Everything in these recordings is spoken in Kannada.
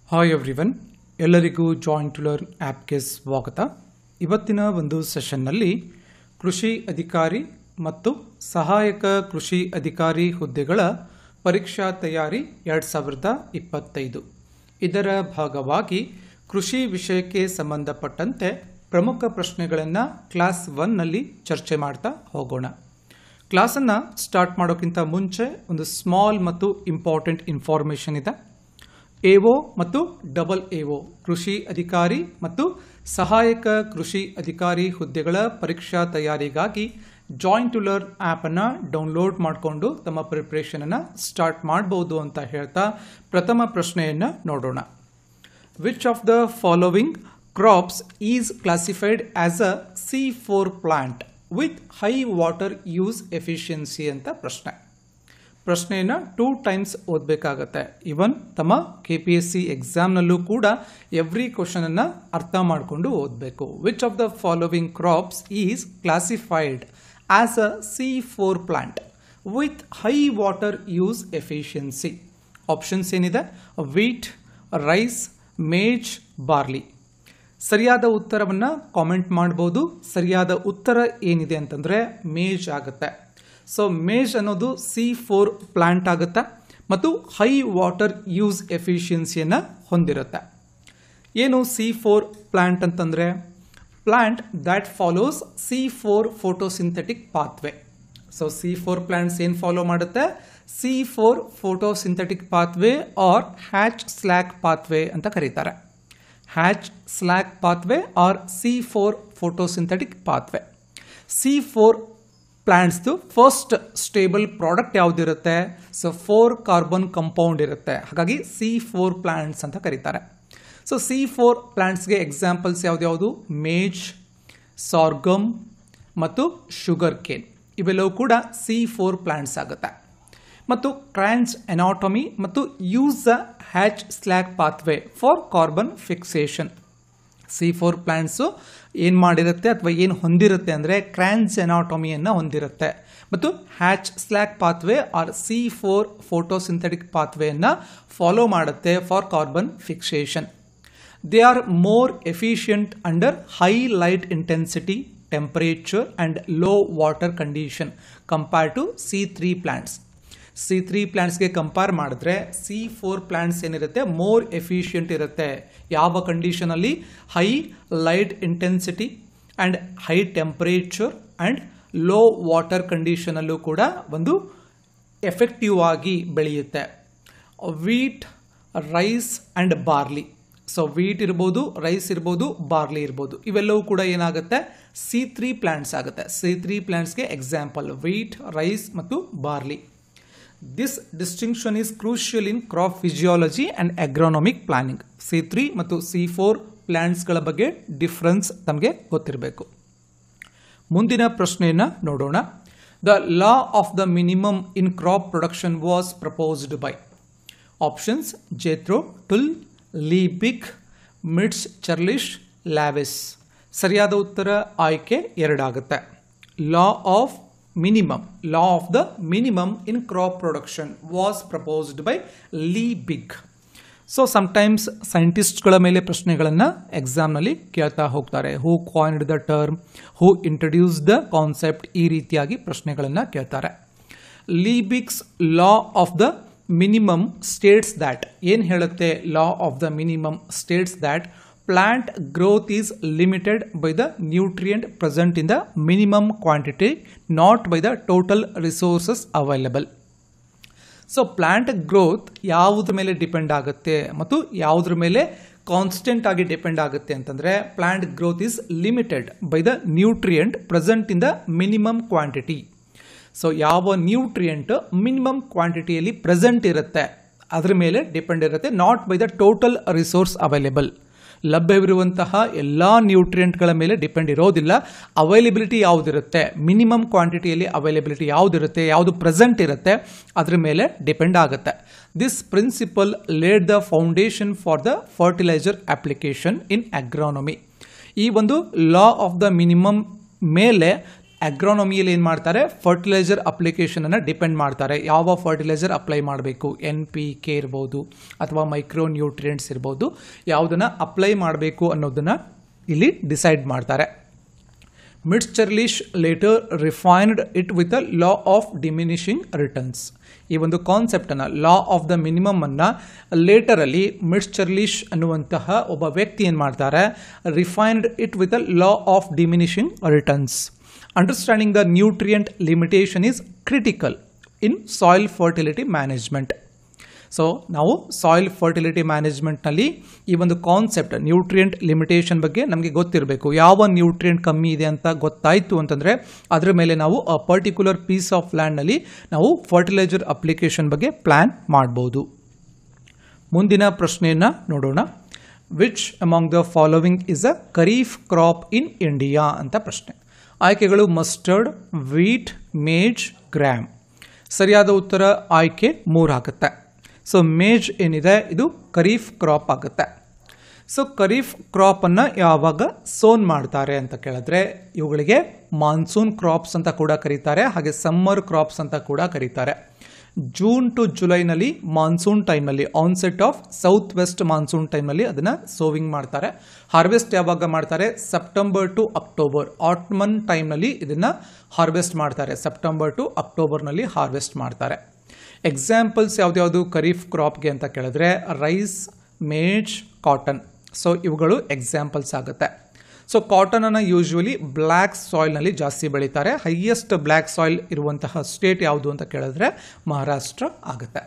ಹಾಯ್ ಎವ್ರಿವನ್, ಎಲ್ಲರಿಗೂ ಜಾಯಿನ್ ಟು ಲರ್ನ್ ಆ್ಯಪ್ಗೆ ಸ್ವಾಗತ. ಇವತ್ತಿನ ಒಂದು ಸೆಷನ್ನಲ್ಲಿ ಕೃಷಿ ಅಧಿಕಾರಿ ಮತ್ತು ಸಹಾಯಕ ಕೃಷಿ ಅಧಿಕಾರಿ ಹುದ್ದೆಗಳ ಪರೀಕ್ಷಾ ತಯಾರಿ 2025 ಇದರ ಭಾಗವಾಗಿ ಕೃಷಿ ವಿಷಯಕ್ಕೆ ಸಂಬಂಧಪಟ್ಟಂತೆ ಪ್ರಮುಖ ಪ್ರಶ್ನೆಗಳನ್ನು ಕ್ಲಾಸ್ 1ನಲ್ಲಿ ಚರ್ಚೆ ಮಾಡ್ತಾ ಹೋಗೋಣ. ಕ್ಲಾಸನ್ನು ಸ್ಟಾರ್ಟ್ ಮಾಡೋಕ್ಕಿಂತ ಮುಂಚೆ ಒಂದು ಸ್ಮಾಲ್ ಮತ್ತು ಇಂಪಾರ್ಟೆಂಟ್ ಇನ್ಫಾರ್ಮೇಷನ್ ಇದೆ. ಎಒ ಮತ್ತು ಡಬಲ್ ಎಒ ಕೃಷಿ ಅಧಿಕಾರಿ ಮತ್ತು ಸಹಾಯಕ ಕೃಷಿ ಅಧಿಕಾರಿ ಹುದ್ದೆಗಳ ಪರೀಕ್ಷಾ ತಯಾರಿಗಾಗಿ ಜಾಯಿನ್ ಟು ಲರ್ನ್ ಆ್ಯಪನ್ನು ಡೌನ್ಲೋಡ್ ಮಾಡಿಕೊಂಡು ತಮ್ಮ ಪ್ರಿಪ್ರೇಷನನ್ನು ಸ್ಟಾರ್ಟ್ ಮಾಡಬಹುದು ಅಂತ ಹೇಳ್ತಾ ಪ್ರಥಮ ಪ್ರಶ್ನೆಯನ್ನು ನೋಡೋಣ. Which of the following crops is classified as a C4 plant with high water use efficiency ಅಂತ ಪ್ರಶ್ನೆಯನ್ನು 2 ಟೈಮ್ಸ್ ಓದಬೇಕಾಗತ್ತೆ. ಇವನ್ ತಮ್ಮ KPSC ಎಕ್ಸಾಮ್ನಲ್ಲೂ ಕೂಡ ಎವ್ರಿ ಕ್ವಶನನ್ನು ಅರ್ಥ ಮಾಡಿಕೊಂಡು ಓದಬೇಕು. Which of the following crops is classified as a C4 plant with high water use efficiency? Options ಏನಿದೆ? Wheat, rice, maize, barley. ಸರಿಯಾದ ಉತ್ತರವನ್ನು ಕಾಮೆಂಟ್ ಮಾಡ್ಬೋದು. ಸರಿಯಾದ ಉತ್ತರ ಏನಿದೆ ಅಂತಂದರೆ ಮೇಜ್ ಆಗುತ್ತೆ. ಸೊ ಮೇಜ್ ಅನ್ನೋದು C4 ಪ್ಲಾಂಟ್ ಆಗುತ್ತೆ ಮತ್ತು ಹೈ ವಾಟರ್ ಯೂಸ್ ಎಫಿಷಿಯನ್ಸಿಯನ್ನು ಹೊಂದಿರುತ್ತೆ. ಏನು C4 ಪ್ಲಾಂಟ್ ಅಂತಂದರೆ? Plant that follows C4 photosynthetic pathway. So C4 plants ಏನು ಫಾಲೋ ಮಾಡುತ್ತೆ? C4 photosynthetic pathway or Hatch Slack pathway ಅಂತ ಕರೀತಾರೆ. Hatch Slack pathway or C4 photosynthetic pathway. C4 ಪ್ಲಾಂಟ್ಸ್ದು ಫಸ್ಟ್ ಸ್ಟೇಬಲ್ ಪ್ರಾಡಕ್ಟ್ ಯಾವುದಿರುತ್ತೆ? ಸೊ 4 ಕಾರ್ಬನ್ ಕಂಪೌಂಡ್ ಇರುತ್ತೆ. ಹಾಗಾಗಿ C4 ಪ್ಲಾಂಟ್ಸ್ ಅಂತ ಕರೀತಾರೆ. ಸೊ C4 ಪ್ಲಾಂಟ್ಸ್ಗೆ ಎಕ್ಸಾಂಪಲ್ಸ್ ಯಾವ್ದು? ಮೇಜ್, ಸಾರ್ಗಮ್ ಮತ್ತು ಶುಗರ್ ಕೇನ್. ಇವೆಲ್ಲವೂ ಕೂಡ C4 ಪ್ಲಾಂಟ್ಸ್ ಆಗುತ್ತೆ. ಮತ್ತು ಕ್ರಾನ್ಸ್ ಎನಾಟಮಿ ಮತ್ತು use the hatch Slack pathway for carbon fixation. C4 plants ಏನು ಮಾಡಿರುತ್ತೆ ಅಥವಾ ಏನು ಹೊಂದಿರುತ್ತೆ ಅಂದರೆ ಕ್ರಾನ್ಸ್ ಎನಾಟಮಿಯನ್ನು ಹೊಂದಿರುತ್ತೆ ಮತ್ತು Hatch Slack pathway or C4 photosynthetic ಪಾತ್ವೇಯನ್ನು ಫಾಲೋ ಮಾಡುತ್ತೆ for carbon fixation. They are more efficient under high light intensity, temperature and low water condition compare to C3 plants. C3 ಪ್ಲಾಂಟ್ಸ್ಗೆ ಕಂಪೇರ್ ಮಾಡಿದ್ರೆ C4 ಪ್ಲಾಂಟ್ಸ್ ಏನಿರುತ್ತೆ ಮೋರ್ ಎಫಿಷಿಯಂಟ್ ಇರುತ್ತೆ. ಯಾವ ಕಂಡೀಷನಲ್ಲಿ? High light intensity and high temperature and low water ಕಂಡೀಷನಲ್ಲೂ ಕೂಡ ಒಂದು ಎಫೆಕ್ಟಿವ್ ಆಗಿ ಬೆಳೆಯುತ್ತೆ. Wheat, rice and barley. So wheat ಇರ್ಬೋದು, ರೈಸ್ ಇರ್ಬೋದು, ಬಾರ್ಲಿ ಇರ್ಬೋದು. ಇವೆಲ್ಲವೂ ಕೂಡ ಏನಾಗುತ್ತೆ? C3 ಪ್ಲಾಂಟ್ಸ್ ಆಗುತ್ತೆ. C3 ಪ್ಲಾಂಟ್ಸ್ಗೆ ಎಕ್ಸಾಂಪಲ್ ವೀಟ್, ರೈಸ್ ಮತ್ತು barley. This distinction is crucial in crop physiology and agronomic planning. C3 ಮತ್ತು C4 ಪ್ಲಾಂಟ್ಸ್ಗಳ ಬಗ್ಗೆ ಡಿಫ್ರೆನ್ಸ್ ನಮಗೆ ಗೊತ್ತಿರಬೇಕು. ಮುಂದಿನ ಪ್ರಶ್ನೆಯನ್ನು ನೋಡೋಣ. The law of the minimum in crop production was proposed by options Jethro Tull, Liebig, Mitz, Churlish, Lewis. ಸರಿಯಾದ ಉತ್ತರ ಆಯ್ಕೆ 2 ಆಗುತ್ತೆ. Law of the minimum in crop production was proposed by Liebig. So sometimes ಸೈಂಟಿಸ್ಟ್ಗಳ ಮೇಲೆ ಪ್ರಶ್ನೆಗಳನ್ನು ಎಕ್ಸಾಮ್ನಲ್ಲಿ ಕೇಳ್ತಾ ಹೋಗ್ತಾರೆ. Who coined the term, who introduce the concept, ಈ ರೀತಿಯಾಗಿ ಪ್ರಶ್ನೆಗಳನ್ನು ಕೇಳ್ತಾರೆ. Liebig's law of the minimum states that, ಏನು ಹೇಳುತ್ತೆ? Law of the minimum states that plant growth is limited by the nutrient present in the minimum quantity, not by the total resources available. So plant growth ಯಾವುದ್ರ ಮೇಲೆ ಡಿಪೆಂಡ್ ಆಗುತ್ತೆ ಮತ್ತು ಯಾವುದ್ರ ಮೇಲೆ ಕಾನ್ಸ್ಟೆಂಟ್ ಆಗಿ ಡಿಪೆಂಡ್ ಆಗುತ್ತೆ ಅಂತಂದರೆ plant growth is limited by the nutrient present in the minimum quantity. So ಯಾವ ನ್ಯೂಟ್ರಿಯೆಂಟ್ ಮಿನಿಮಮ್ ಕ್ವಾಂಟಿಟಿಯಲ್ಲಿ ಪ್ರೆಸೆಂಟ್ ಇರುತ್ತೆ ಅದರ ಮೇಲೆ ಡಿಪೆಂಡ್ ಇರುತ್ತೆ, not by the total resource available. ಲಭ್ಯವಿರುವಂತಹ ಎಲ್ಲ ನ್ಯೂಟ್ರಿಯೆಂಟ್ಗಳ ಮೇಲೆ ಡಿಪೆಂಡ್ ಇರೋದಿಲ್ಲ. ಅವೈಲೇಬಿಲಿಟಿ ಯಾವುದಿರುತ್ತೆ, ಮಿನಿಮಮ್ ಕ್ವಾಂಟಿಟಿಯಲ್ಲಿ ಅವೈಲೇಬಿಲಿಟಿ ಯಾವುದಿರುತ್ತೆ, ಯಾವುದು ಪ್ರೆಸೆಂಟ್ ಇರುತ್ತೆ ಅದರ ಮೇಲೆ ಡಿಪೆಂಡ್ ಆಗುತ್ತೆ. This principle laid the foundation for the fertiliser application in agronomy. ಈ ಒಂದು ಲಾ ಆಫ್ ದ ಮಿನಿಮಮ್ ಮೇಲೆ ಅಗ್ರೋನಮಿಯಲ್ಲಿ ಏನು ಮಾಡ್ತಾರೆ, ಫರ್ಟಿಲೈಸರ್ ಅಪ್ಲಿಕೇಶನನ್ನು ಡಿಪೆಂಡ್ ಮಾಡ್ತಾರೆ. ಯಾವ ಫರ್ಟಿಲೈಸರ್ ಅಪ್ಲೈ ಮಾಡಬೇಕು, NPK ಇರ್ಬೋದು ಅಥವಾ ಮೈಕ್ರೋ ನ್ಯೂಟ್ರಿಯೆಂಟ್ಸ್ ಇರ್ಬೋದು, ಯಾವುದನ್ನು ಅಪ್ಲೈ ಮಾಡಬೇಕು ಅನ್ನೋದನ್ನು ಇಲ್ಲಿ ಡಿಸೈಡ್ ಮಾಡ್ತಾರೆ. Mitscherlich later refined it with a law of diminishing returns. ಈ ಒಂದು ಕಾನ್ಸೆಪ್ಟನ್ನು, ಲಾ ಆಫ್ ದ ಮಿನಿಮಮ್ ಅನ್ನು ಲೇಟರಲ್ಲಿ ಮಿಟ್ಸ್ಚರ್ಲಿಶ್ ಅನ್ನುವಂತಹ ಒಬ್ಬ ವ್ಯಕ್ತಿ ಏನು ಮಾಡ್ತಾರೆ, refined it with a law of diminishing returns. Understanding the nutrient limitation is critical in soil fertility management. So ನಾವು ಸಾಯಿಲ್ ಫರ್ಟಿಲಿಟಿ ಮ್ಯಾನೇಜ್ಮೆಂಟ್ನಲ್ಲಿ ಈ ಒಂದು ಕಾನ್ಸೆಪ್ಟ್ ನ್ಯೂಟ್ರಿಯೆಂಟ್ ಲಿಮಿಟೇಷನ್ ಬಗ್ಗೆ ನಮಗೆ ಗೊತ್ತಿರಬೇಕು. ಯಾವ ನ್ಯೂಟ್ರಿಯೆಂಟ್ ಕಮ್ಮಿ ಇದೆ ಅಂತ ಗೊತ್ತಾಯಿತು ಅಂತಂದರೆ ಅದರ ಮೇಲೆ ನಾವು ಅ ಪರ್ಟಿಕ್ಯುಲರ್ ಪೀಸ್ ಆಫ್ ಲ್ಯಾಂಡ್ನಲ್ಲಿ ನಾವು ಫರ್ಟಿಲೈಸರ್ ಅಪ್ಲಿಕೇಶನ್ ಬಗ್ಗೆ ಪ್ಲ್ಯಾನ್ ಮಾಡ್ಬೋದು. ಮುಂದಿನ ಪ್ರಶ್ನೆಯನ್ನು ನೋಡೋಣ. Which among the following is a kharif crop in India ಅಂತ ಪ್ರಶ್ನೆ. ಆಯ್ಕೆಗಳು ಮಸ್ಟರ್ಡ್, ವೀಟ್, ಮೇಜ್, ಗ್ರಾಮ್. ಸರಿಯಾದ ಉತ್ತರ ಆಯ್ಕೆ 3 ಆಗುತ್ತೆ. ಸೊ ಮೇಜ್ ಏನಿದೆ ಇದು ಖರೀಫ್ ಕ್ರಾಪ್ ಆಗುತ್ತೆ. ಸೊ ಖರೀಫ್ ಕ್ರಾಪನ್ನು ಯಾವಾಗ ಸೋನ್ ಮಾಡ್ತಾರೆ ಅಂತ ಕೇಳಿದ್ರೆ ಇವುಗಳಿಗೆ ಮಾನ್ಸೂನ್ ಕ್ರಾಪ್ಸ್ ಅಂತ ಕೂಡ ಕರೀತಾರೆ, ಹಾಗೆ ಸಮ್ಮರ್ ಕ್ರಾಪ್ಸ್ ಅಂತ ಕೂಡ ಕರೀತಾರೆ. ಜೂನ್ ಟು ಜುಲೈನಲ್ಲಿ ಮಾನ್ಸೂನ್ ಟೈಮ್ನಲ್ಲಿ, onset of south west monsoon ಟೈಮ್ನಲ್ಲಿ ಅದನ್ನು ಸೋವಿಂಗ್ ಮಾಡ್ತಾರೆ. ಹಾರ್ವೆಸ್ಟ್ ಯಾವಾಗ ಮಾಡ್ತಾರೆ, ಸೆಪ್ಟೆಂಬರ್ ಟು ಅಕ್ಟೋಬರ್, ಆಟ್ಮನ್ ಟೈಮ್ನಲ್ಲಿ ಇದನ್ನು ಹಾರ್ವೆಸ್ಟ್ ಮಾಡ್ತಾರೆ. ಸೆಪ್ಟೆಂಬರ್ ಟು ಅಕ್ಟೋಬರ್ನಲ್ಲಿ ಹಾರ್ವೆಸ್ಟ್ ಮಾಡ್ತಾರೆ. ಎಕ್ಸಾಂಪಲ್ಸ್ ಯಾವ್ದ್ಯಾವುದು ಖರೀಫ್ ಕ್ರಾಪ್ಗೆ ಅಂತ ಕೇಳಿದ್ರೆ ರೈಸ್, ಮೇಜ್, ಕಾಟನ್. ಸೊ ಇವುಗಳು ಎಕ್ಸಾಂಪಲ್ಸ್ ಆಗುತ್ತೆ. ಸೊ ಕಾಟನನ್ನು ಯೂಶ್ವಲಿ ಬ್ಲ್ಯಾಕ್ ಸಾಯಿಲ್ನಲ್ಲಿ ಜಾಸ್ತಿ ಬೆಳೀತಾರೆ. ಹೈಯೆಸ್ಟ್ ಬ್ಲ್ಯಾಕ್ ಸಾಯಿಲ್ ಇರುವಂತಹ ಸ್ಟೇಟ್ ಯಾವುದು ಅಂತ ಕೇಳಿದ್ರೆ ಮಹಾರಾಷ್ಟ್ರ ಆಗುತ್ತೆ.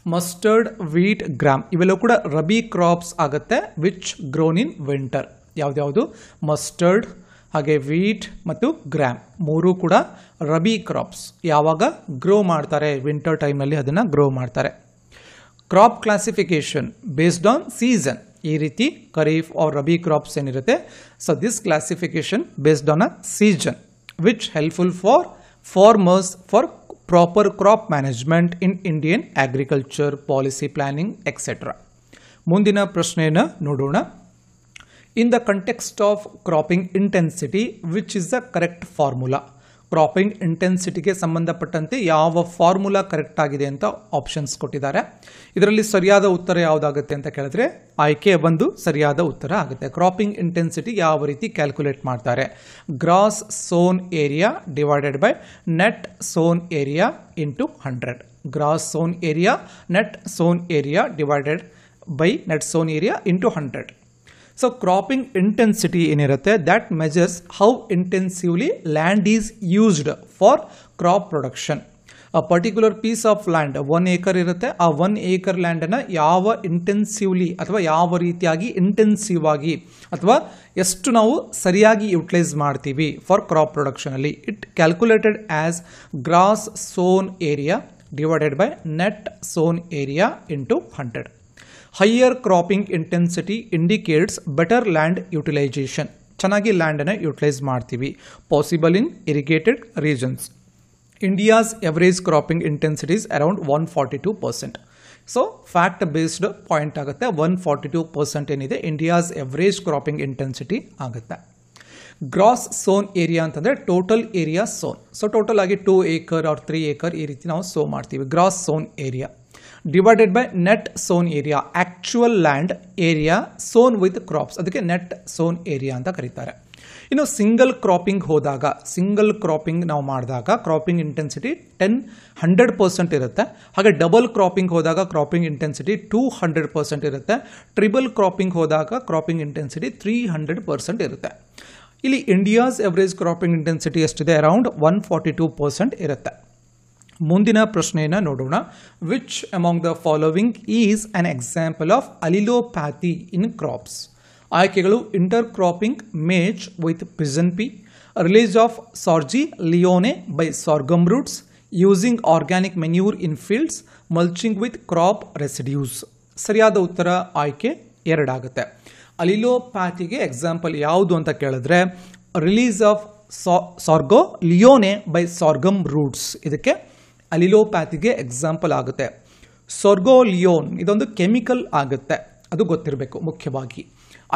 ಮಸ್ಟರ್ಡ್, ವೀಟ್, ಗ್ರಾಮ್ ಇವೆಲ್ಲವೂ ಕೂಡ ರಬಿ ಕ್ರಾಪ್ಸ್ ಆಗುತ್ತೆ, ವಿಚ್ ಗ್ರೋನ್ ಇನ್ ವಿಂಟರ್. ಯಾವ್ದ್ಯಾವುದು, ಮಸ್ಟರ್ಡ್, ಹಾಗೆ ವೀಟ್ ಮತ್ತು ಗ್ರಾಮ್ ಮೂರೂ ಕೂಡ ರಬಿ ಕ್ರಾಪ್ಸ್. ಯಾವಾಗ ಗ್ರೋ ಮಾಡ್ತಾರೆ, ವಿಂಟರ್ ಟೈಮ್ನಲ್ಲಿ ಅದನ್ನು ಗ್ರೋ ಮಾಡ್ತಾರೆ. Crop classification based on season. ಈ ರೀತಿ ಖರೀಫ್ ಆರ್ ರಬಿ ಕ್ರಾಪ್ಸ್ ಏನಿರುತ್ತೆ, so this classification based on a season which helpful for farmers for proper crop management in Indian agriculture policy planning etcetera. ಮುಂದಿನ ಪ್ರಶ್ನೆಯನ್ನು ನೋಡೋಣ. In the context of cropping intensity, which is the correct formula? Cropping ಇಂಟೆನ್ಸಿಟಿಗೆ ಸಂಬಂಧಪಟ್ಟಂತೆ ಯಾವ ಫಾರ್ಮುಲಾ ಕರೆಕ್ಟ್ ಆಗಿದೆ ಅಂತ ಆಪ್ಷನ್ಸ್ ಕೊಟ್ಟಿದ್ದಾರೆ. ಇದರಲ್ಲಿ ಸರಿಯಾದ ಉತ್ತರ ಯಾವುದಾಗುತ್ತೆ ಅಂತ ಕೇಳಿದ್ರೆ ಆಯ್ಕೆ 1 ಸರಿಯಾದ ಉತ್ತರ ಆಗುತ್ತೆ. ಕ್ರಾಪಿಂಗ್ ಇಂಟೆನ್ಸಿಟಿ ಯಾವ ರೀತಿ ಕ್ಯಾಲ್ಕುಲೇಟ್ ಮಾಡ್ತಾರೆ, gross sown area divided by net sown area into 100. Gross sown area, net sown area divided by net sown area into 100. So cropping intensity ಏನಿರುತ್ತೆ that measures how intensively land is used for crop production. A particular piece of land 1 acre ಇರುತ್ತೆ. ಆ 1 acre ಲ್ಯಾಂಡನ್ನು ಯಾವ ಇಂಟೆನ್ಸಿವ್ಲಿ ಅಥವಾ ಯಾವ ರೀತಿಯಾಗಿ ಇಂಟೆನ್ಸಿವ್ ಆಗಿ ಅಥವಾ ಎಷ್ಟು ನಾವು ಸರಿಯಾಗಿ ಯುಟಿಲೈಸ್ ಮಾಡ್ತೀವಿ ಫಾರ್ ಕ್ರಾಪ್ ಪ್ರೊಡಕ್ಷನಲ್ಲಿ. It calculated as gross sown area divided by net sown area into 100. Higher cropping intensity indicates better land utilisation. ಚೆನ್ನಾಗಿ ಲ್ಯಾಂಡನ್ನು ಯುಟಿಲೈಸ್ ಮಾಡ್ತೀವಿ. Possible in irrigated regions. India's average cropping intensity is around 142%. So fact based point ಆಗುತ್ತೆ. 142% ಏನಿದೆ ಇಂಡಿಯಾಸ್ ಎವರೇಜ್ ಕ್ರಾಪಿಂಗ್ ಇಂಟೆನ್ಸಿಟಿ ಆಗುತ್ತೆ. ಗ್ರಾಸ್ ಸೋನ್ ಏರಿಯಾ ಅಂತಂದರೆ total area sown. So total ಆಗಿ 2 acre ಆರ್ 3 acre ಈ ರೀತಿ ನಾವು ಸೋ ಮಾಡ್ತೀವಿ. Gross sown area divided by net sown area, actual land area sown with crops, ಅದಕ್ಕೆ ನೆಟ್ ಸೋನ್ ಏರಿಯಾ ಅಂತ ಕರೀತಾರೆ. ಇನ್ನು ಸಿಂಗಲ್ ಕ್ರಾಪಿಂಗ್ ಹೋದಾಗ, ಸಿಂಗಲ್ ಕ್ರಾಪಿಂಗ್ ನಾವು ಮಾಡಿದಾಗ ಕ್ರಾಪಿಂಗ್ ಇಂಟೆನ್ಸಿಟಿ 100% ಇರುತ್ತೆ. ಹಾಗೆ ಡಬಲ್ ಕ್ರಾಪಿಂಗ್ ಹೋದಾಗ ಕ್ರಾಪಿಂಗ್ ಇಂಟೆನ್ಸಿಟಿ 200% ಇರುತ್ತೆ. ಟ್ರಿಬಲ್ ಕ್ರಾಪಿಂಗ್ ಹೋದಾಗ ಕ್ರಾಪಿಂಗ್ ಇಂಟೆನ್ಸಿಟಿ 300% ಇರುತ್ತೆ. ಇಲ್ಲಿ ಇಂಡಿಯಾಸ್ ಎವರೇಜ್ ಕ್ರಾಪಿಂಗ್ ಇಂಟೆನ್ಸಿಟಿ ಎಷ್ಟಿದೆ, ಅರೌಂಡ್ 142% ಇರುತ್ತೆ. ಮುಂದಿನ ಪ್ರಶ್ನೆಯನ್ನು ನೋಡೋಣ. Which among the following is an example of allelopathy in crops? ಆಯ್ಕೆಗಳು inter cropping maize with pigeon pea, release of sorgoleone by sorghum roots, using organic manure in fields, mulching with crop residues. ಸರಿಯಾದ ಉತ್ತರ ಆಯ್ಕೆ 2 ಆಗುತ್ತೆ. ಅಲಿಲೋಪ್ಯಾಥಿಗೆ ಎಕ್ಸಾಂಪಲ್ ಯಾವುದು ಅಂತ ಕೇಳಿದ್ರೆ release of ಸಾರ್ಗೋ ಲಿಯೋನೆ by sorghum roots ಇದಕ್ಕೆ ಅಲಿಲೋಪ್ಯಾಥಿಗೆ ಎಕ್ಸಾಂಪಲ್ ಆಗುತ್ತೆ. ಸಾರ್ಗೋ ಲಿಯೋನ್ ಇದೊಂದು ಕೆಮಿಕಲ್ ಆಗುತ್ತೆ. ಅದು ಗೊತ್ತಿರಬೇಕು ಮುಖ್ಯವಾಗಿ.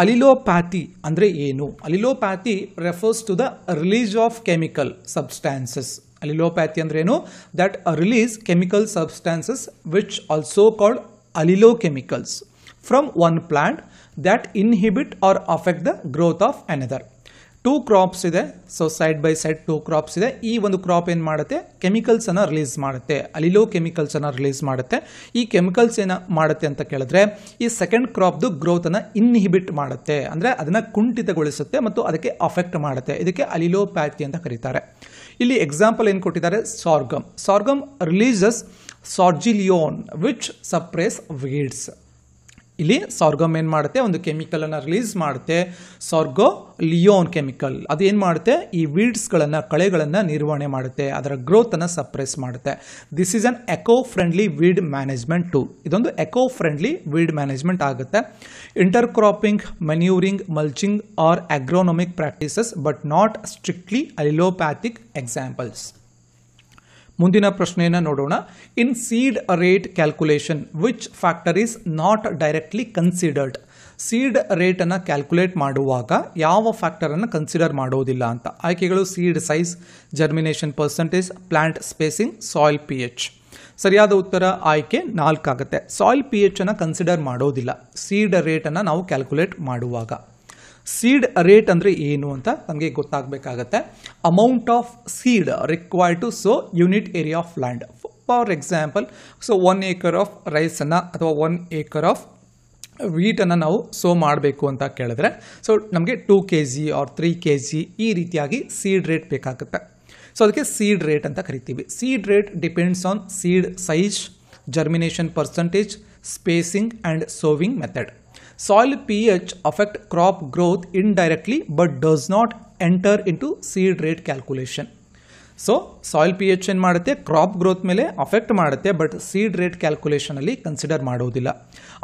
ಅಲಿಲೋಪ್ಯಾಥಿ ಅಂದರೆ ಏನು? Allelopathy refers to the release of chemical substances. Allelopathy ಅಂದ್ರೆ ಏನು? That release chemical substances which also called allelochemicals from one plant that inhibit or affect the growth of another. 2 crops ಇದೆ, so side by side 2 crops ಇದೆ. ಈ ಒಂದು ಕ್ರಾಪ್ ಏನು ಮಾಡುತ್ತೆ? ಕೆಮಿಕಲ್ಸ್ ಅನ್ನ ರಿಲೀಸ್ ಮಾಡುತ್ತೆ, ಅಲಿಲೋ ಕೆಮಿಕಲ್ಸ್ ಅನ್ನ ರಿಲೀಸ್ ಮಾಡುತ್ತೆ. ಈ ಕೆಮಿಕಲ್ಸ್ ಏನ ಮಾಡುತ್ತೆ ಅಂತ ಕೇಳಿದ್ರೆ ಈ ಸೆಕೆಂಡ್ ಕ್ರಾಪ್ದು ಗ್ರೋತ್ ಅನ್ನ ಇನ್ಹಿಬಿಟ್ ಮಾಡುತ್ತೆ, ಅಂದ್ರೆ ಅದನ್ನ ಕುಂಠಿತಗೊಳಿಸುತ್ತೆ ಮತ್ತು ಅದಕ್ಕೆ ಅಫೆಕ್ಟ್ ಮಾಡುತ್ತೆ. ಇದಕ್ಕೆ ಅಲಿಲೋಪ್ಯಾಥಿ ಅಂತ ಕರೀತಾರೆ. ಇಲ್ಲಿ ಎಕ್ಸಾಂಪಲ್ ಏನು ಕೊಟ್ಟಿದ್ದಾರೆ? ಸಾರ್ಗಮ್. ಸಾರ್ಗಮ್ ರಿಲೀಸಸ್ ಸಾರ್ಜಿಲಿಯೋನ್ ವಿಚ್ ಸಪ್ರೆಸ್ ವೀಡ್ಸ್. ಇಲ್ಲಿ ಸಾರ್ಗಮ್ ಏನು ಮಾಡುತ್ತೆ? ಒಂದು ಕೆಮಿಕಲ್ ಅನ್ನು ರಿಲೀಸ್ ಮಾಡುತ್ತೆ, ಸಾರ್ಗೊಲಿಯೋನ್ ಕೆಮಿಕಲ್. ಅದು ಏನು ಮಾಡುತ್ತೆ? ಈ ವೀಡ್ಸ್ಗಳನ್ನು, ಕಳೆಗಳನ್ನು ನಿರ್ವಹಣೆ ಮಾಡುತ್ತೆ, ಅದರ ಗ್ರೋತ್ ಅನ್ನು ಸಪ್ರೆಸ್ ಮಾಡುತ್ತೆ. This is an eco friendly weed management tool. ಇದೊಂದು ಎಕೋ ಫ್ರೆಂಡ್ಲಿ ವೀಡ್ ಮ್ಯಾನೇಜ್ಮೆಂಟ್ ಆಗುತ್ತೆ. Inter cropping, manuring, mulching are agronomic practices but not strictly allelopathic examples. ಮುಂದಿನ ಪ್ರಶ್ನೆಯನ್ನು ನೋಡೋಣ. In seed rate calculation which factor is not directly considered? Seed rate ಅನ್ನು ಕ್ಯಾಲ್ಕುಲೇಟ್ ಮಾಡುವಾಗ ಯಾವ ಫ್ಯಾಕ್ಟರ್ ಅನ್ನು ಕನ್ಸಿಡರ್ ಮಾಡೋದಿಲ್ಲ ಅಂತ. ಆಯ್ಕೆಗಳು: seed size, germination percentage, plant spacing, soil pH. ಸರಿಯಾದ ಉತ್ತರ ಆಯ್ಕೆ 4 ಆಗುತ್ತೆ. ಸಾಯಿಲ್ pH ಅನ್ನು ಕನ್ಸಿಡರ್ ಮಾಡೋದಿಲ್ಲ ಸೀಡ್ ರೇಟ್ ಅನ್ನು ನಾವು ಕ್ಯಾಲ್ಕುಲೇಟ್ ಮಾಡುವಾಗ. ಸೀಡ್ ರೇಟ್ ಅಂದರೆ ಏನು ಅಂತ ನಮಗೆ ಗೊತ್ತಾಗಬೇಕಾಗತ್ತೆ. Amount of seed required to sow unit area of land. For example, so 1 acre of ರೈಸನ್ನು ಅಥವಾ 1 acre ಆಫ್ ವೀಟನ್ನು ನಾವು ಸೋ ಮಾಡಬೇಕು ಅಂತ ಕೇಳಿದ್ರೆ ಸೊ ನಮಗೆ 2 kg ಆರ್ 3 kg ಈ ರೀತಿಯಾಗಿ ಸೀಡ್ ರೇಟ್ ಬೇಕಾಗುತ್ತೆ. ಸೊ ಅದಕ್ಕೆ ಸೀಡ್ ರೇಟ್ ಅಂತ ಕರಿತೀವಿ. Seed rate depends on seed size, germination percentage, spacing and sowing method. Soil pH affect crop growth indirectly but does not enter into seed rate calculation. So soil pH ಏನು ಮಾಡುತ್ತೆ? ಕ್ರಾಪ್ ಗ್ರೋತ್ ಮೇಲೆ ಅಫೆಕ್ಟ್ ಮಾಡುತ್ತೆ, ಬಟ್ ಸೀಡ್ ರೇಟ್ ಕ್ಯಾಲ್ಕುಲೇಷನಲ್ಲಿ ಕನ್ಸಿಡರ್ ಮಾಡೋದಿಲ್ಲ.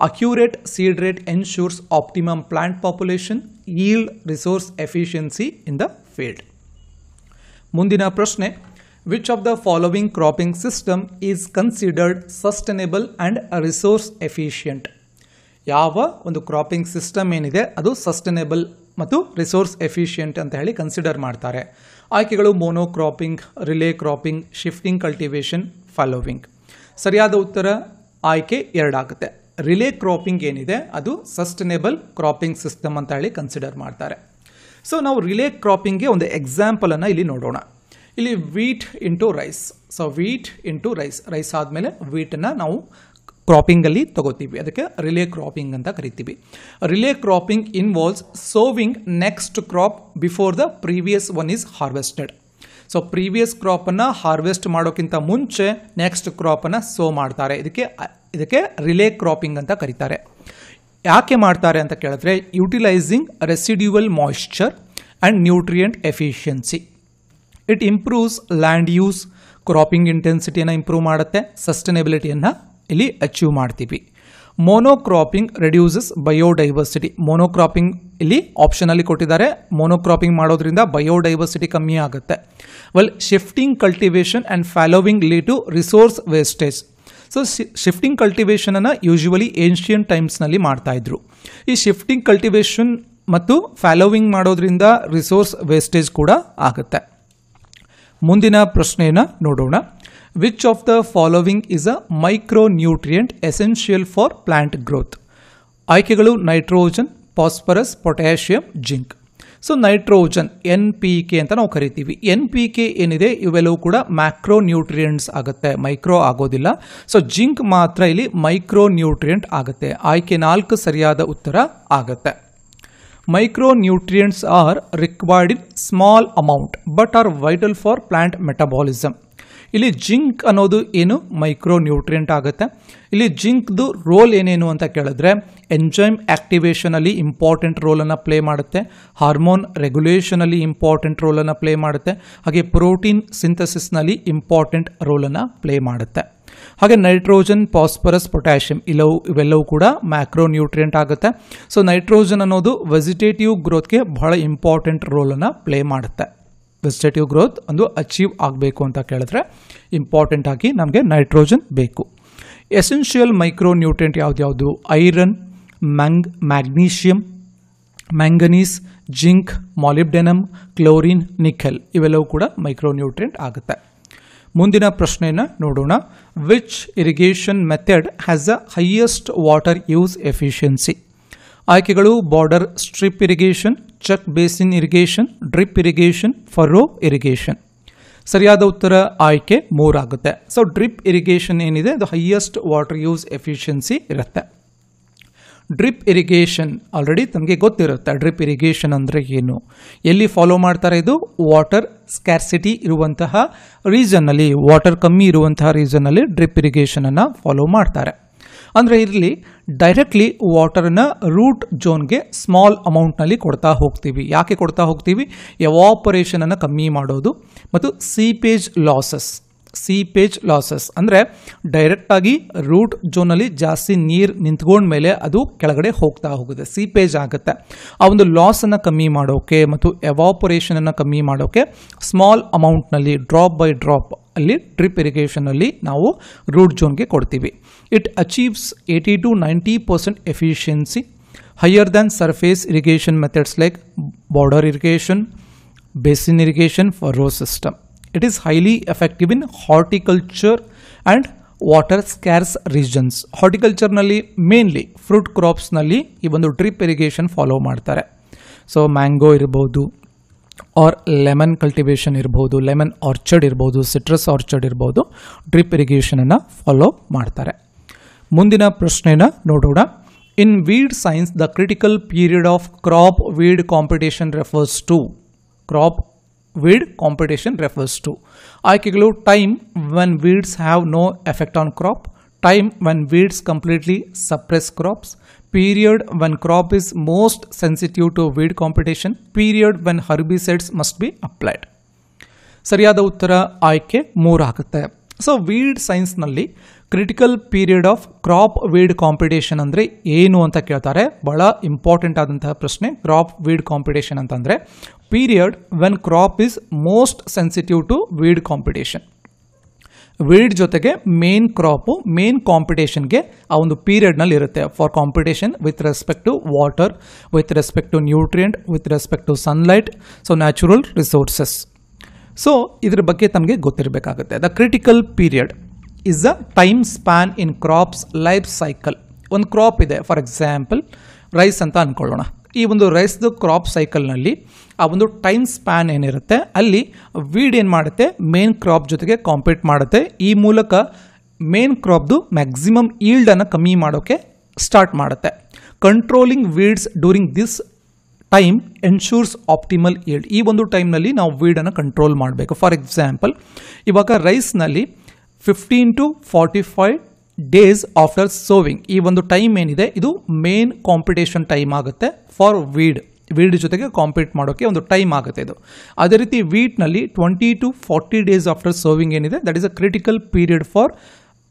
Accurate seed rate ensures optimum plant population, yield, resource efficiency in the field. ಮುಂದಿನ ಪ್ರಶ್ನೆ: which of the following cropping system is considered sustainable and resource efficient? ಯಾವ ಒಂದು ಕ್ರಾಪಿಂಗ್ ಸಿಸ್ಟಮ್ ಏನಿದೆ ಅದು ಸಸ್ಟೈನೇಬಲ್ ಮತ್ತು ರಿಸೋರ್ಸ್ ಎಫಿಷಿಯಂಟ್ ಅಂತ ಹೇಳಿ ಕನ್ಸಿಡರ್ ಮಾಡ್ತಾರೆ. ಆಯ್ಕೆಗಳು: mono cropping, relay cropping, shifting cultivation, following. ಸರಿಯಾದ ಉತ್ತರ ಆಯ್ಕೆ 2 ಆಗುತ್ತೆ. ರಿಲೇ ಕ್ರಾಪಿಂಗ್ ಏನಿದೆ ಅದು ಸಸ್ಟೈನೇಬಲ್ ಕ್ರಾಪಿಂಗ್ ಸಿಸ್ಟಮ್ ಅಂತ ಹೇಳಿ ಕನ್ಸಿಡರ್ ಮಾಡ್ತಾರೆ. ಸೊ ನಾವು ರಿಲೇ ಕ್ರಾಪಿಂಗ್ಗೆ ಒಂದು ಎಕ್ಸಾಂಪಲ್ ಅನ್ನು ಇಲ್ಲಿ ನೋಡೋಣ. ಇಲ್ಲಿ wheat into rice. So wheat into rice, rice ಆದಮೇಲೆ ವೀಟನ್ನು ನಾವು ಕ್ರಾಪಿಂಗಲ್ಲಿ ತಗೋತೀವಿ, ಅದಕ್ಕೆ ರಿಲೇ ಕ್ರಾಪಿಂಗ್ ಅಂತ ಕರಿತೀವಿ. Relay cropping involves sowing next crop before the previous one is harvested. So previous ಕ್ರಾಪನ್ನು ಹಾರ್ವೆಸ್ಟ್ ಮಾಡೋಕ್ಕಿಂತ ಮುಂಚೆ ನೆಕ್ಸ್ಟ್ ಕ್ರಾಪನ್ನು ಸೋ ಮಾಡ್ತಾರೆ. ಇದಕ್ಕೆ ರಿಲೇ ಕ್ರಾಪಿಂಗ್ ಅಂತ ಕರೀತಾರೆ. ಯಾಕೆ ಮಾಡ್ತಾರೆ ಅಂತ ಕೇಳಿದ್ರೆ utilising residual moisture and nutrient efficiency. It improves land use, cropping ಇಂಟೆನ್ಸಿಟಿಯನ್ನು ಇಂಪ್ರೂವ್ ಮಾಡುತ್ತೆ, ಸಸ್ಟೈನೇಬಿಲಿಟಿಯನ್ನು ಇಲ್ಲಿ ಅಚೀವ್ ಮಾಡ್ತೀವಿ. ಮೋನೋಕ್ರಾಪಿಂಗ್ ರೆಡ್ಯೂಸಸ್ ಬಯೋಡೈವರ್ಸಿಟಿ. ಮೋನೋಕ್ರಾಪಿಂಗ್ ಇಲ್ಲಿ ಆಪ್ಷನಲ್ಲಿ ಕೊಟ್ಟಿದ್ದಾರೆ. ಮೋನೋಕ್ರಾಪಿಂಗ್ ಮಾಡೋದ್ರಿಂದ ಬಯೋಡೈವರ್ಸಿಟಿ ಕಮ್ಮಿ ಆಗುತ್ತೆ. Shifting cultivation and fallowing lead to resource wastage. So shifting ಕಲ್ಟಿವೇಷನನ್ನು ಯೂಶುವಲಿ ಏನ್ಷಿಯಂಟ್ ಟೈಮ್ಸ್ನಲ್ಲಿ ಮಾಡ್ತಾ ಇದ್ರು. ಈ ಶಿಫ್ಟಿಂಗ್ ಕಲ್ಟಿವೇಷನ್ ಮತ್ತು ಫಾಲೋವಿಂಗ್ ಮಾಡೋದ್ರಿಂದ ರಿಸೋರ್ಸ್ ವೇಸ್ಟೇಜ್ ಕೂಡ ಆಗುತ್ತೆ. ಮುಂದಿನ ಪ್ರಶ್ನೆಯನ್ನು ನೋಡೋಣ. Which of the following is a micronutrient essential for plant growth? ಆಯ್ಕೆಗಳು: nitrogen, phosphorus, potassium, zinc. So nitrogen NPK ಅಂತ ನಾವು ಕರಿತೀವಿ. NPK ಏನಿದೆ ಇವೆಲ್ಲವೂ ಕೂಡ ಮ್ಯಾಕ್ರೋ ನ್ಯೂಟ್ರಿಯೆಂಟ್ಸ್ ಆಗುತ್ತೆ, ಮೈಕ್ರೋ ಆಗೋದಿಲ್ಲ. ಸೊ ಜಿಂಕ್ ಮಾತ್ರ ಇಲ್ಲಿ ಮೈಕ್ರೋ ನ್ಯೂಟ್ರಿಯೆಂಟ್ ಆಗುತ್ತೆ. ಆಯ್ಕೆ 4 ಸರಿಯಾದ ಉತ್ತರ ಆಗುತ್ತೆ. Micronutrients are required in small amount but are vital for plant metabolism. ಇಲ್ಲಿ ಜಿಂಕ್ ಅನ್ನೋದು ಏನು? ಮೈಕ್ರೋನ್ಯೂಟ್ರಿಯೆಂಟ್ ಆಗುತ್ತೆ. ಇಲ್ಲಿ ಜಿಂಕ್ದು ರೋಲ್ ಏನೇನು ಅಂತ ಕೇಳಿದ್ರೆ ಎಂಜೈಮ್ ಆಕ್ಟಿವೇಷನಲ್ಲಿ ಇಂಪಾರ್ಟೆಂಟ್ ರೋಲನ್ನು ಪ್ಲೇ ಮಾಡುತ್ತೆ, ಹಾರ್ಮೋನ್ ರೆಗ್ಯುಲೇಷನಲ್ಲಿ ಇಂಪಾರ್ಟೆಂಟ್ ರೋಲನ್ನು ಪ್ಲೇ ಮಾಡುತ್ತೆ, ಹಾಗೆ ಪ್ರೋಟೀನ್ ಸಿಂಥಸಿಸ್ನಲ್ಲಿ ಇಂಪಾರ್ಟೆಂಟ್ ರೋಲನ್ನು ಪ್ಲೇ ಮಾಡುತ್ತೆ. ಹಾಗೆ ನೈಟ್ರೋಜನ್, ಫಾಸ್ಫರಸ್, ಪೊಟ್ಯಾಷಿಯಂ ಇವೆಲ್ಲವೂ ಕೂಡ ಮ್ಯಾಕ್ರೋನ್ಯೂಟ್ರಿಯೆಂಟ್ ಆಗುತ್ತೆ. ಸೊ ನೈಟ್ರೋಜನ್ ಅನ್ನೋದು ವೆಜಿಟೇಟಿವ್ ಗ್ರೋತ್ಗೆ ಬಹಳ ಇಂಪಾರ್ಟೆಂಟ್ ರೋಲನ್ನು ಪ್ಲೇ ಮಾಡುತ್ತೆ. ವೆಜಿಟೇಟಿವ್ ಗ್ರೋತ್ ಒಂದು ಅಚೀವ್ ಆಗಬೇಕು ಅಂತ ಕೇಳಿದ್ರೆ ಇಂಪಾರ್ಟೆಂಟ್ ಆಗಿ ನಮಗೆ ನೈಟ್ರೋಜನ್ ಬೇಕು. ಎಸೆನ್ಷಿಯಲ್ ಮೈಕ್ರೋನ್ಯೂಟ್ರಿಯೆಂಟ್ ಯಾವ್ದು? Iron, magnesium, manganese, zinc, molybdenum, chlorine, nickel ಇವೆಲ್ಲವೂ ಕೂಡ ಮೈಕ್ರೋನ್ಯೂಟ್ರಿಯೆಂಟ್ ಆಗುತ್ತೆ. ಮುಂದಿನ ಪ್ರಶ್ನೆಯನ್ನು ನೋಡೋಣ. Which irrigation method has the highest water use efficiency? ಆಯ್ಕೆಗಳು border strip irrigation, check basin irrigation, drip irrigation, furrow irrigation. ಸರಿಯಾದ ಉತ್ತರ ಆಯ್ಕೆ 3 ಆಗುತ್ತೆ. ಸೊ ಡ್ರಿಪ್ ಇರಿಗೇಷನ್ ಏನಿದೆ ಅದು ಹೈಯೆಸ್ಟ್ ವಾಟರ್ ಯೂಸ್ ಎಫಿಷಿಯನ್ಸಿ ಇರುತ್ತೆ. ಡ್ರಿಪ್ ಇರಿಗೇಷನ್ ಆಲ್ರೆಡಿ ತಮಗೆ ಗೊತ್ತಿರುತ್ತೆ. ಡ್ರಿಪ್ ಇರಿಗೇಷನ್ ಅಂದರೆ ಏನು, ಎಲ್ಲಿ ಫಾಲೋ ಮಾಡ್ತಾರೆ? ಇದು ವಾಟರ್ ಸ್ಕ್ಯಾರ್ಸಿಟಿ ಇರುವಂತಹ ರೀಸನ್ನಲ್ಲಿ, ವಾಟರ್ ಕಮ್ಮಿ ಇರುವಂತಹ ರೀಸನ್ನಲ್ಲಿ ಡ್ರಿಪ್ ಇರಿಗೇಷನನ್ನು ಫಾಲೋ ಮಾಡ್ತಾರೆ. ಅಂದರೆ ಇಲ್ಲಿ ಡೈರೆಕ್ಟ್ಲಿ ವಾಟರ್ನ ರೂಟ್ ಜೋನ್ಗೆ ಸ್ಮಾಲ್ ಅಮೌಂಟ್ನಲ್ಲಿ ಕೊಡ್ತಾ ಹೋಗ್ತೀವಿ. ಯಾಕೆ ಕೊಡ್ತಾ ಹೋಗ್ತೀವಿ? ಎವಾಪರೇಷನನ್ನು ಕಮ್ಮಿ ಮಾಡೋದು ಮತ್ತು ಸೀಪೇಜ್ ಲಾಸಸ್ ಅಂದರೆ ಡೈರೆಕ್ಟಾಗಿ ರೂಟ್ ಜೋನಲ್ಲಿ ಜಾಸ್ತಿ ನೀರು ನಿಂತ್ಕೊಂಡ್ಮೇಲೆ ಅದು ಕೆಳಗಡೆ ಹೋಗ್ತಾ ಹೋಗುತ್ತೆ, ಸೀಪೇಜ್ ಆಗುತ್ತೆ. ಆ ಒಂದು ಲಾಸನ್ನು ಕಮ್ಮಿ ಮಾಡೋಕ್ಕೆ ಮತ್ತು ಎವಾಪರೇಷನನ್ನು ಕಮ್ಮಿ ಮಾಡೋಕ್ಕೆ ಸ್ಮಾಲ್ ಅಮೌಂಟ್ನಲ್ಲಿ ಡ್ರಾಪ್ ಬೈ ಡ್ರಾಪ್ ಅಲ್ಲಿ ಡ್ರಿಪ್ ಇರಿಗೇಷನಲ್ಲಿ ನಾವು ರೂಟ್ ಜೋನ್ಗೆ ಕೊಡ್ತೀವಿ. It achieves 80 to 90% efficiency higher than surface irrigation methods like border irrigation, basin irrigation, furrow system. It is highly effective in horticulture and water scarce regions. ಹಾರ್ಟಿಕಲ್ಚರ್ನಲ್ಲಿ ಮೇನ್ಲಿ ಫ್ರೂಟ್ ಕ್ರಾಪ್ಸ್ನಲ್ಲಿ ಈ ಒಂದು ಡ್ರಿಪ್ ಇರಿಗೇಷನ್ ಫಾಲೋ ಮಾಡ್ತಾರೆ. ಸೊ ಮ್ಯಾಂಗೋ ಇರ್ಬೋದು, ಆರ್ ಲೆಮನ್ ಕಲ್ಟಿವೇಷನ್ ಇರ್ಬೋದು, ಲೆಮನ್ ಆರ್ಚರ್ಡ್ ಇರ್ಬೋದು, ಸಿಟ್ರಸ್ ಆರ್ಚರ್ಡ್ ಇರ್ಬೋದು, ಡ್ರಿಪ್ ಇರಿಗೇಷನನ್ನು ಫಾಲೋ ಮಾಡ್ತಾರೆ. ಮುಂದಿನ ಪ್ರಶ್ನೆನ ನೋಡೋಣ. In weed science the critical period of crop weed competition refers to. Crop weed competition refers to. ಆಯ್ಕೆಗಳು time when weeds have no effect on crop, time when weeds completely suppress crops, period when crop is most sensitive to weed competition, period when herbicides must be applied. ಸರಿಯಾದ ಉತ್ತರ ಆಯ್ಕೆ 3 ಆಗುತ್ತೆ. ಸೊ ವೀಡ್ ಸೈನ್ಸ್ನಲ್ಲಿ critical period of crop weed competition ಅಂದರೆ ಏನು ಅಂತ ಕೇಳ್ತಾರೆ. ಬಹಳ ಇಂಪಾರ್ಟೆಂಟ್ ಆದಂತಹ ಪ್ರಶ್ನೆ. ಕ್ರಾಪ್ ವೀಡ್ ಕಾಂಪಿಟೇಷನ್ ಅಂತಂದರೆ period when crop is most sensitive to weed competition. Weed ಜೊತೆಗೆ ಮೇನ್ ಕ್ರಾಪು ಮೇನ್ ಕಾಂಪಿಟೇಷನ್ಗೆ ಆ ಒಂದು ಪೀರಿಯಡ್ನಲ್ಲಿ ಇರುತ್ತೆ. For competition with respect to water, with respect to nutrient, with respect to sunlight, so natural resources. So ಇದ್ರ ಬಗ್ಗೆ ತಮಗೆ ಗೊತ್ತಿರಬೇಕಾಗುತ್ತೆ. The critical period is the time span in crops life cycle. ಒಂದು ಕ್ರಾಪ್ ಇದೆ, ಫಾರ್ ಎಕ್ಸಾಂಪಲ್ ರೈಸ್ ಅಂತ ಅಂದ್ಕೊಳ್ಳೋಣ. ಈ ಒಂದು ರೈಸ್ದು ಕ್ರಾಪ್ ಸೈಕಲ್ನಲ್ಲಿ ಆ ಒಂದು ಟೈಮ್ ಸ್ಪ್ಯಾನ್ ಏನಿರುತ್ತೆ ಅಲ್ಲಿ ವೀಡ್ ಏನು ಮಾಡುತ್ತೆ, ಮೇನ್ ಕ್ರಾಪ್ ಜೊತೆಗೆ ಕಾಂಪೀಟ್ ಮಾಡುತ್ತೆ. ಈ ಮೂಲಕ ಮೇನ್ ಕ್ರಾಪ್ದು ಮ್ಯಾಕ್ಸಿಮಮ್ ಈಲ್ಡನ್ನು ಕಮ್ಮಿ ಮಾಡೋಕ್ಕೆ ಸ್ಟಾರ್ಟ್ ಮಾಡುತ್ತೆ. Controlling weeds during this time ensures optimal yield. ಈ ಒಂದು ಟೈಮ್ನಲ್ಲಿ ನಾವು ವೀಡನ್ನು ಕಂಟ್ರೋಲ್ ಮಾಡಬೇಕು. ಫಾರ್ ಎಕ್ಸಾಂಪಲ್ ಇವಾಗ ರೈಸ್ನಲ್ಲಿ 15 to 45 ಡೇಸ್ ಆಫ್ಟರ್ ಸೋವಿಂಗ್, ಈ ಒಂದು ಟೈಮ್ ಏನಿದೆ ಇದು ಮೇನ್ ಕಾಂಪಿಟೇಷನ್ ಟೈಮ್ ಆಗುತ್ತೆ ಫಾರ್ ವೀಡ್ ಜೊತೆಗೆ ಕಾಂಪೀಟ್ ಮಾಡೋಕ್ಕೆ ಒಂದು ಟೈಮ್ ಆಗುತ್ತೆ ಇದು. ಅದೇ ರೀತಿ ವೀಟ್ನಲ್ಲಿ 20 to 40 ಡೇಸ್ ಆಫ್ಟರ್ ಸೋವಿಂಗ್ ಏನಿದೆ that is a critical period for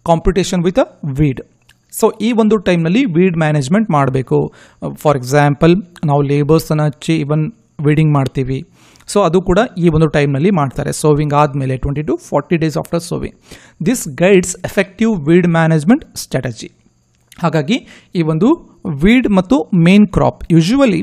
competition with a weed. So ಈ ಒಂದು ಟೈಮ್ನಲ್ಲಿ ವೀಡ್ ಮ್ಯಾನೇಜ್ಮೆಂಟ್ ಮಾಡಬೇಕು. ಫಾರ್ ಎಕ್ಸಾಂಪಲ್ ನಾವು ಲೇಬರ್ಸನ್ನು ಹಚ್ಚಿ ಇವನ್ ವೀಡಿಂಗ್ ಮಾಡ್ತೀವಿ. ಸೊ ಅದು ಕೂಡ ಈ ಒಂದು ಟೈಮ್ನಲ್ಲಿ ಮಾಡ್ತಾರೆ, ಸೋವಿಂಗ್ ಆದಮೇಲೆ 20 to 40 days after sowing. This guides effective weed management strategy. ಹಾಗಾಗಿ ಈ ಒಂದು ವೀಡ್ ಮತ್ತು ಮೇನ್ ಕ್ರಾಪ್, ಯೂಶುವಲಿ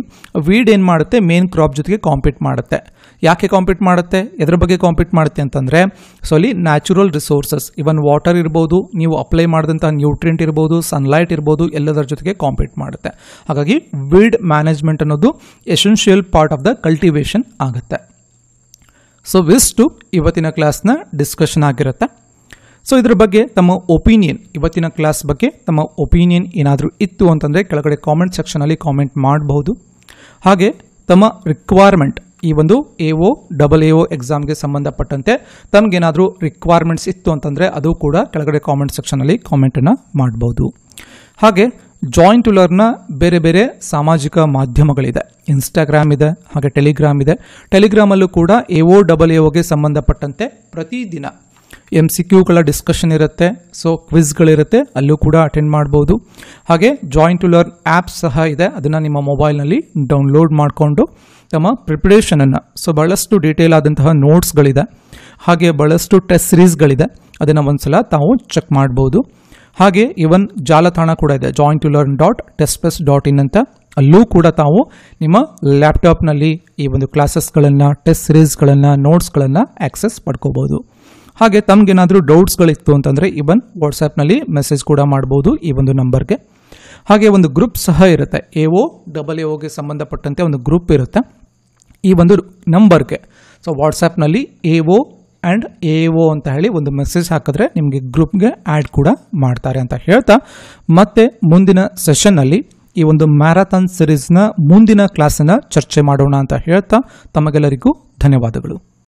ವೀಡ್ ಏನು ಮಾಡುತ್ತೆ, ಮೇನ್ ಕ್ರಾಪ್ ಜೊತೆಗೆ ಕಾಂಪೀಟ್ ಮಾಡುತ್ತೆ. ಯಾಕೆ ಕಾಂಪೀಟ್ ಮಾಡುತ್ತೆ, ಎದ್ರ ಬಗ್ಗೆ ಕಾಂಪೀಟ್ ಮಾಡುತ್ತೆ ಅಂತಂದರೆ, ಸೊ ಅಲ್ಲಿ ನ್ಯಾಚುರಲ್ ರಿಸೋರ್ಸಸ್, ಇವನ್ ವಾಟರ್ ಇರ್ಬೋದು, ನೀವು ಅಪ್ಲೈ ಮಾಡಿದಂಥ ನ್ಯೂಟ್ರಿಯೆಂಟ್ ಇರ್ಬೋದು, ಸನ್ಲೈಟ್ ಇರ್ಬೋದು, ಎಲ್ಲದರ ಜೊತೆಗೆ ಕಾಂಪೀಟ್ ಮಾಡುತ್ತೆ. ಹಾಗಾಗಿ ವೀಡ್ ಮ್ಯಾನೇಜ್ಮೆಂಟ್ ಅನ್ನೋದು essential part of the cultivation ಆಗುತ್ತೆ. ಸೊ ಇಷ್ಟು ಇವತ್ತಿನ ಕ್ಲಾಸ್ನ ಡಿಸ್ಕಷನ್ ಆಗಿರುತ್ತೆ. ಸೊ ಇದ್ರ ಬಗ್ಗೆ ತಮ್ಮ ಒಪಿನಿಯನ್, ಇವತ್ತಿನ ಕ್ಲಾಸ್ ಬಗ್ಗೆ ತಮ್ಮ ಒಪಿನಿಯನ್ ಏನಾದರೂ ಇತ್ತು ಅಂತಂದರೆ ಕೆಳಗಡೆ ಕಾಮೆಂಟ್ ಸೆಕ್ಷನಲ್ಲಿ ಕಾಮೆಂಟ್ ಮಾಡಬಹುದು. ಹಾಗೆ ತಮ್ಮ ರಿಕ್ವೈರ್ಮೆಂಟ್, ಈ ಒಂದು AO ಎಕ್ಸಾಮ್ಗೆ ಸಂಬಂಧಪಟ್ಟಂತೆ ತಮಗೇನಾದರೂ ರಿಕ್ವೈರ್ಮೆಂಟ್ಸ್ ಇತ್ತು ಅಂತಂದರೆ ಅದು ಕೂಡ ಕೆಳಗಡೆ ಕಾಮೆಂಟ್ ಸೆಕ್ಷನಲ್ಲಿ ಕಾಮೆಂಟನ್ನು ಮಾಡಬಹುದು. ಹಾಗೆ ಜಾಯಿನ್ ಟು ಲರ್ನ್ನ ಬೇರೆ ಬೇರೆ ಸಾಮಾಜಿಕ ಮಾಧ್ಯಮಗಳಿದೆ. ಇನ್ಸ್ಟಾಗ್ರಾಮ್ ಇದೆ, ಹಾಗೆ ಟೆಲಿಗ್ರಾಮ್ ಇದೆ. ಟೆಲಿಗ್ರಾಮಲ್ಲೂ ಕೂಡ AOಗೆ ಸಂಬಂಧಪಟ್ಟಂತೆ ಪ್ರತಿದಿನ MCQಗಳ ಡಿಸ್ಕಷನ್ ಇರುತ್ತೆ. ಸೊ ಕ್ವಿಜ್ಗಳಿರುತ್ತೆ, ಅಲ್ಲೂ ಕೂಡ ಅಟೆಂಡ್ ಮಾಡ್ಬೋದು. ಹಾಗೆ ಜಾಯಿನ್ ಟು ಲರ್ನ್ ಆ್ಯಪ್ ಸಹ ಇದೆ, ಅದನ್ನು ನಿಮ್ಮ ಮೊಬೈಲ್ನಲ್ಲಿ ಡೌನ್ಲೋಡ್ ಮಾಡಿಕೊಂಡು ತಮ್ಮ ಪ್ರಿಪ್ರೇಷನನ್ನು, ಸೊ ಬಹಳಷ್ಟು ಡೀಟೇಲ್ ಆದಂತಹ ನೋಟ್ಸ್ಗಳಿದೆ, ಹಾಗೆ ಬಹಳಷ್ಟು ಟೆಸ್ಟ್ ಸಿರೀಸ್ಗಳಿದೆ, ಅದನ್ನು ಒಂದ್ಸಲ ತಾವು ಚೆಕ್ ಮಾಡ್ಬೋದು. ಹಾಗೆ ಇವನ್ ಜಾಲತಾಣ ಕೂಡ ಇದೆ join2learn.testpress.in ಅಂತ. ಅಲ್ಲೂ ಕೂಡ ತಾವು ನಿಮ್ಮ ಲ್ಯಾಪ್ಟಾಪ್ನಲ್ಲಿ ಈ ಒಂದು ಕ್ಲಾಸಸ್ಗಳನ್ನು, ಟೆಸ್ಟ್ ಸಿರೀಸ್ಗಳನ್ನು, ನೋಟ್ಸ್ಗಳನ್ನು ಆಕ್ಸೆಸ್ ಪಡ್ಕೋಬಹುದು. ಹಾಗೆ ತಮಗೇನಾದರೂ ಡೌಟ್ಸ್ಗಳಿತ್ತು ಅಂತಂದರೆ ಇವನ್ ವಾಟ್ಸಪ್ನಲ್ಲಿ ಮೆಸೇಜ್ ಕೂಡ ಮಾಡ್ಬೋದು ಈ ಒಂದು ನಂಬರ್ಗೆ. ಹಾಗೆ ಒಂದು ಗ್ರೂಪ್ ಸಹ ಇರುತ್ತೆ, AOAAಗೆ ಸಂಬಂಧಪಟ್ಟಂತೆ ಒಂದು ಗ್ರೂಪ್ ಇರುತ್ತೆ ಈ ಒಂದು ನಂಬರ್ಗೆ. ಸೊ ವಾಟ್ಸಪ್ನಲ್ಲಿ AO ಆ್ಯಂಡ್ AO ಅಂತ ಹೇಳಿ ಒಂದು ಮೆಸೇಜ್ ಹಾಕಿದ್ರೆ ನಿಮಗೆ ಗ್ರೂಪ್ಗೆ ಆ್ಯಡ್ ಕೂಡ ಮಾಡ್ತಾರೆ ಅಂತ ಹೇಳ್ತಾ, ಮತ್ತೆ ಮುಂದಿನ ಸೆಷನ್ನಲ್ಲಿ ಈ ಒಂದು ಮ್ಯಾರಥಾನ್ ಸಿರೀಸ್ನ ಮುಂದಿನ ಕ್ಲಾಸನ್ನು ಚರ್ಚೆ ಮಾಡೋಣ ಅಂತ ಹೇಳ್ತಾ ತಮಗೆಲ್ಲರಿಗೂ ಧನ್ಯವಾದಗಳು.